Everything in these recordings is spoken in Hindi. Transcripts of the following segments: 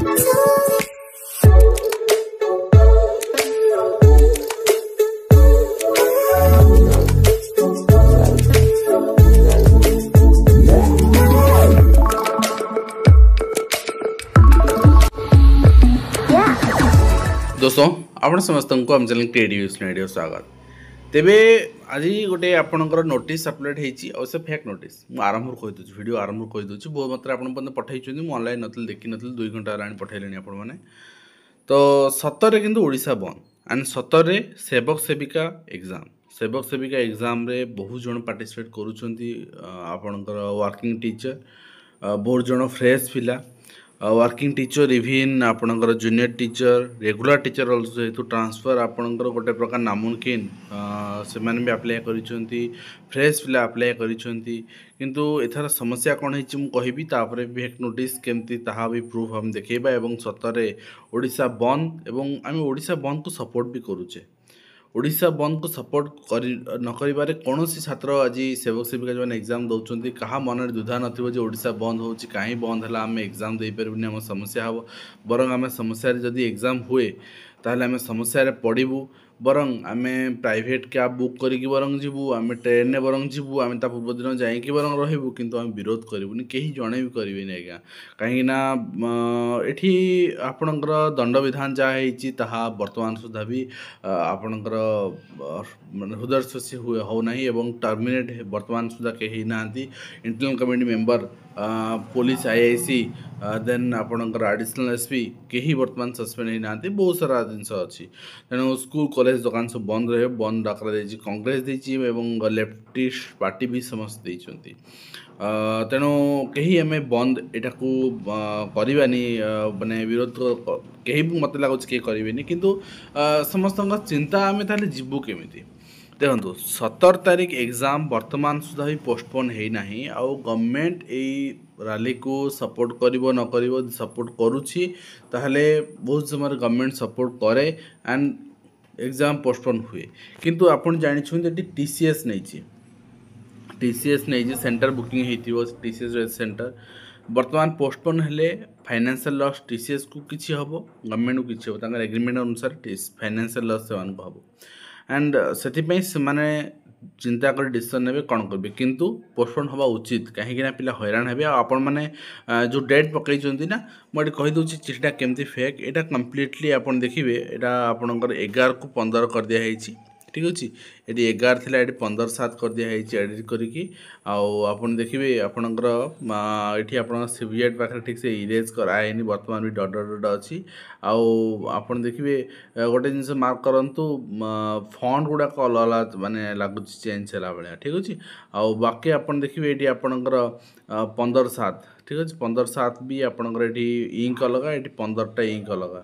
दोस्तों आपण समस्त को आम चैनल क्रिएटिव स्वागत। तेबे आज गोटे आपणकर नोटिस अपलोड होती से फेक नोटिस आरंभ कही दूसरी वीडियो आरंभ कही दूसरी बहुत मात्रा आप पठाई ऑनलाइन नी देखी नी 2 घंटा है पठेले आपण मैंने तो सतरे किंतु ओडिशा बंद एंड सतरे सेवक सेविका एग्जाम रे बहुत जन पार्टिसिपेट करूँकर वर्किंग टीचर बहुत जन फ्रेश पिला वर्किंग टीचर इवन आपणकर junior teacher regular teacher also हेतु ट्रांसफर आपणकर गोटे प्रकार नामुमकिन से मैंने भी अप्लाई करिसेंती फ्रेश पिला अप्लाई करिसेंती किंतु एथार समस्या कौन है कहबी तापर फेक नोटिस केमती ताहा भी प्रूफ हम देखेबा एवं सतरे ओडिशा बंद एवं आम ओडिशा बंद को सपोर्ट भी करूचे। ओडिशा बंद को सपोर्ट न करिबारे कौन छात्र आज सेवक सेविका जो एग्जाम दौरान क्या मन में दुधा नथिबो जे ओडिशा बंद होची कहीं बंद है आम एग्जाम दे पारबुनी आम समस्या हम बरं आम समस्या जदि एग्जाम हुए ताहले आम समस्या पड़ू बरं आम प्राइवेट कैब बुक करके बरं जीवु आम ट्रेन में बरं जीवु आम ता पूर्व दिन जाइए बरं रहबू किंतु आम विरोध करूनी कहीं जड़े भी करें आज्ञा कहीं एठी आपणकर दंड विधान जहाँ ताहा वर्तमान सुधा भी आपणकर हृदय स्पर्शी होना एवं टर्मिनेट वर्तमान सुधा कहीं ना internal committee member police IIC देन आपणकर एडिशनल एसपी कहीं वर्तमान सस्पेंड होना बहुत सारा जिनस अच्छी तेणु स्कूल कॉलेज दुकान सब बंद रहे बंद डाकरा देती कांग्रेस देती लेफ्टिस्ट पार्टी भी समस्त देती तेणु कहीं आम बंद यहाँ करवानी माने विरोध कहीं भी मत लगुच किए करें किंतु समस्त चिंता आम ताले जीवु केमिति देखो 17 तारीख एग्जाम वर्तमान सुधा भी पोस्टपोन होना आउ गवर्नमेंट यही रैली को सपोर्ट करिवो न करिवो सपोर्ट करुछि ताहले बहुत समय गवर्नमेंट सपोर्ट करे एंड एग्जाम पोस्टपोन हुए किंतु आपण जानी टीसीएस नहीं सेंटर बुकिंग होती टीसीएस सेंटर वर्तमान पोस्टपोन हेले फाइनेंशियल लॉस टीसीएस को किसी हम गवर्नमेंट को किसी हम एग्रीमेंट अनुसार फाइनेंशियल लॉस से हम एंड से माने चिंता कर डिसीजन ने कौन करेंगे किंतु पोस्टपोन हवा उचित कहीं पिला हैरान हे आपण मैंने जो डेट पकई ना मुझे कहीदे चिठीटा केमती फेक यहाँ कम्प्लीटली आप देखिए यहाँ आपणकर 11 को 15 कर दिखाई ठीक अच्छे ये 11 थी ये 15/7 कर दिखाई एडिट करके आप देखिए आपणकर ये आप सीवीएट पाखे ठीक से इरेज कराएनि वर्तमान भी डट अच्छी आप देखिए गोटे जिनस मार्क करूँ फंड गुड़ाक अलग अलग मानने लगुच चेंज है भाया ठीक अच्छे बाकी आप देखिए ये आपणकर 15/7 ठीक अच्छे 15/7 भी आपणकर ये इंक अलग ये 15टा इंक अलग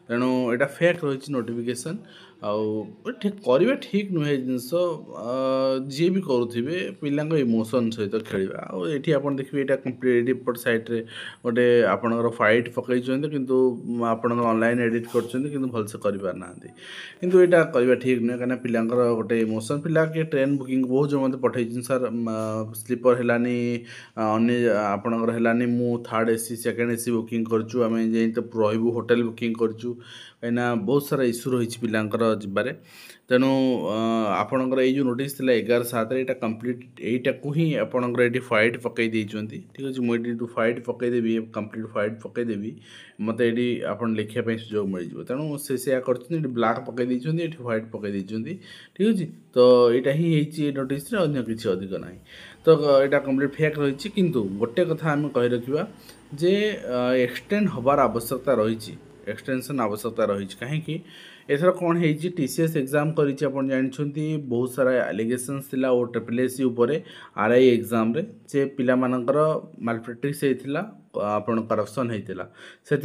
तेणु यहाँ फेक रही नोटिफिकेशन ठीक करवा ठीक नुहे जिनस जी भी करुवे पिला इमोशन सहित खेलवा ये आप देखिए यहाँ कम्प्लीट एपट सैड्रे गोटे आपणकर फाइट पकई किंतु आपण ऑनलाइन एडिट कर भलसे करना किंतु यहाँ करवा ठीक नुहे कहीं पिला गोटे इमोशन पिला के ट्रेन बुकिंग बहुत जो मत पठे सर स्लीपर है आपणकर है मु third AC second AC booking करूँ आम जाई तो रहबू होटेल बुकिंग करूँ कहीं बहुत सारा इश्यू रही पिलांकर जबार तेणु आपणकर ये नोटिस थी 11/7 यहाँ कम्प्लीट यहीटा को ही आपणकर ये फाइट पकई ठीक अच्छे मुझे फाइट पकईदेवी कम्प्लीट फाइट पकईदेवी मत ये आप लिखापी सुजोग मिल तेणु से कर ब्लाक पकई ये फाइट पकई ठीक अच्छे तो यहाँ ही नोटिस अन्य किसी अधिक ना तो यहाँ कम्प्लीट फेक रही किंतु गोटे कथा आम कही रखा जे एक्सटेंड हबार आवश्यकता रही एक्सटेंशन आवश्यकता रही कहीं एथर कौन है टीसीएस एग्जाम करी जानते बहुत सारा एलिगेशंस थिला और ट्रिपल उपर आरआई एग्जाम रे से पिला मानकर मालप्रैक्टिस होता आपण करप्शन होता से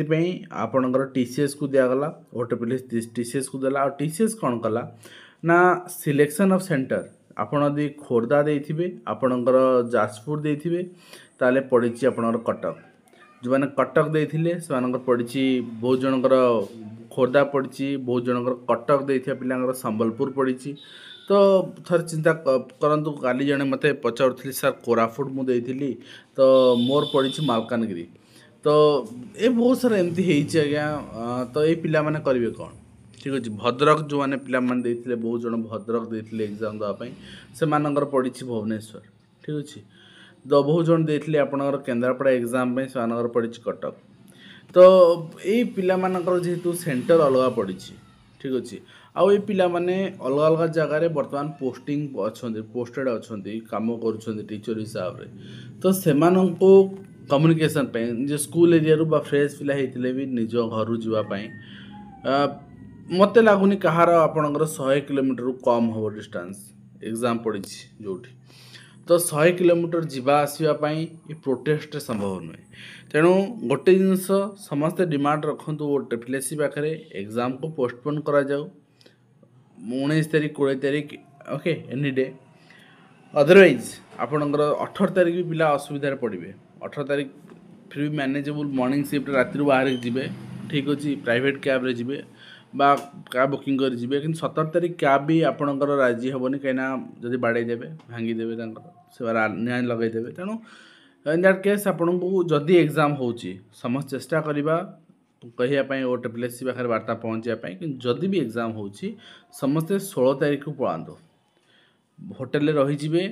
आपणकर टीसीएस को दिगला और ट्रिपल टीसीएस को देला और टीसीएस कौन कला ना सिलेक्शन ऑफ सेंटर आपड़ यदि खोर्धा देथिबे आपणकर जाजपुर देथिबे ताले पड़ी आपणकर कटक जो मैंने कटक देते से पड़ी बहुत जनकर खोर्धा पड़ी बहुत जनकर कटक देथिया पिलांकर संबलपुर पड़ी तो थर चिंता करंतु काली जने मते पचारुथली सर कोरापुट मु देथिली तो मोर पड़ी मालकानगिरी तो ये बहुत सारा एमती होइछि आज्ञा तो ये पिला माने करिवे कोन ठीक अछि भद्रक जो माने पिला माने देथिले बहुत जण भद्रक देथिले एग्जाम दवा पई से मानकर पडिछि भुवनेश्वर ठीक अछि तो बहुत जण देथिले आपनकर केंद्रापड़ा एग्जाम पई से मानकर पडिछि कटक तो ये पिला मानकर जेहेतु सेंटर अलगा पडिछि ठीक अछि आउ ये पिला माने अलग अलग जगह रे वर्तमान पोस्टिंग अछंती पोस्टेड अछंती काम करूछंती टीचर हिसाब रे तो सेमाननको कम्युनिकेशन पे जे स्कूल एरिया रु बा फ्रेश पिला हेतिले भी निज घर जीवा पई मते लागुनी कहार आपनकर 100 किलोमीटर रु कम हो डिस्टेंस एग्जाम पडिछि जोठी तो 100 किलोमीटर जीवा आसीबा पई ए प्रोटेस्ट संभव नुहे तेणु गोटे जिनस समस्त डिमांड रखंतु टेफिलेसी पाखरे एग्जाम को पोस्टपोन करा जाऊ 19 तारीख 20 तारीख ओके एनी डे अदरवाइज आपनकर 18 तारीख भी पिला असुविधा पड़े 18 तारीख फिर भी मैनेजेबल मॉर्निंग शिफ्ट राति बाहर जीवे ठीक अच्छे प्राइवेट कैब रे जीवे बा कैब बुकिंग कर जीवे कि 17 तारीख कैब भी आपनकर राजी हेबनी कहीं जदि बाड़े देवे भांगी देवे से न्याय लगे देवे तेणु इन दैट केस आपन को जदि एग्जाम होची समस्त चेष्टा करिबा कहिया ओटेप्लेसी पाखे वार्ता पहुँचापी कि जदि भी एग्जाम होची समस्ते 16 तारीख को पलांतु होटेल रहीजे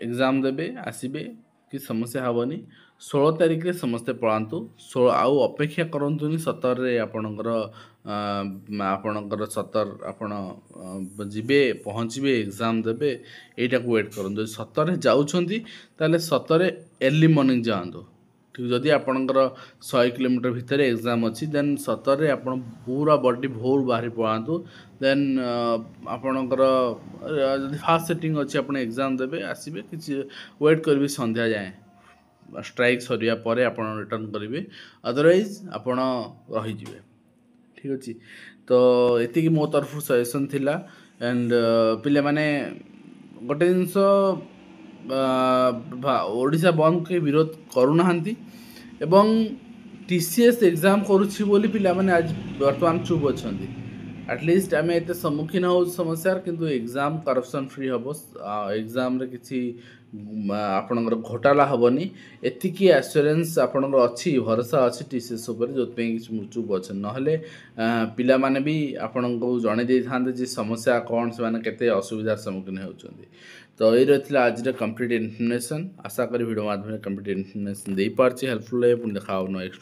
एग्जाम देवे आसबे कि समस्या हेनी 16 तारीख रे समस्ते पलांतु 16 आउ अपेक्षा करंतुनी 17 रे आपणकर आपणकर 17 आपण जीवे पहुँचे एग्जाम देवे एटा को वेट करंतु 17 रे जाउछंती ताले 17 रे अर्ली मॉर्निंग जांतु ठीक जदि आपणकर 100 किलोमीटर भितर एग्जाम अच्छी देन 17 रे आपण पूरा बॉडी भोर बाहरी पलांतु देन आपणकर जदि फास्ट सेटिंग अच्छी आपण एग्जाम देवे आसबे कि वेट करेंगे संध्या जाए स्ट्राइक सरिया परे आपण रिटर्न करेंगे अदरवाइज आपण रहीजे ठीक अच्छे तो ये मो तरफ सजेसन थिला एंड पिले माने गोटे जिनस ओडिशा बंद के विरोध करूना एवं टीसीएस एग्जाम करुच्छी बोली पिला माने आज वर्तमान चुप अच्छी एटलिस्ट आम एत सम्मुखीन हो समस्या किंतु एग्जाम करप्शन फ्री हम एग्जाम रे किसी आपणकर घोटाला हेनी एतिकी एश्योरेंस आपणकर अच्छी भरोसा अच्छी टीसीएस जो चुप अच्छे नहले पिला माने भी आपण को जणे दे थांते जे समस्या कौन से माने केते असुविधार सम्मुखीन होउछंती तो ये रही आज कंप्लीट इन्फॉर्मेशन आशा करी वीडियो माध्यम कंप्लीट इन्फॉर्मेशन दे पार्ची हेल्पफुल है पुणी देखा नेक्स्ट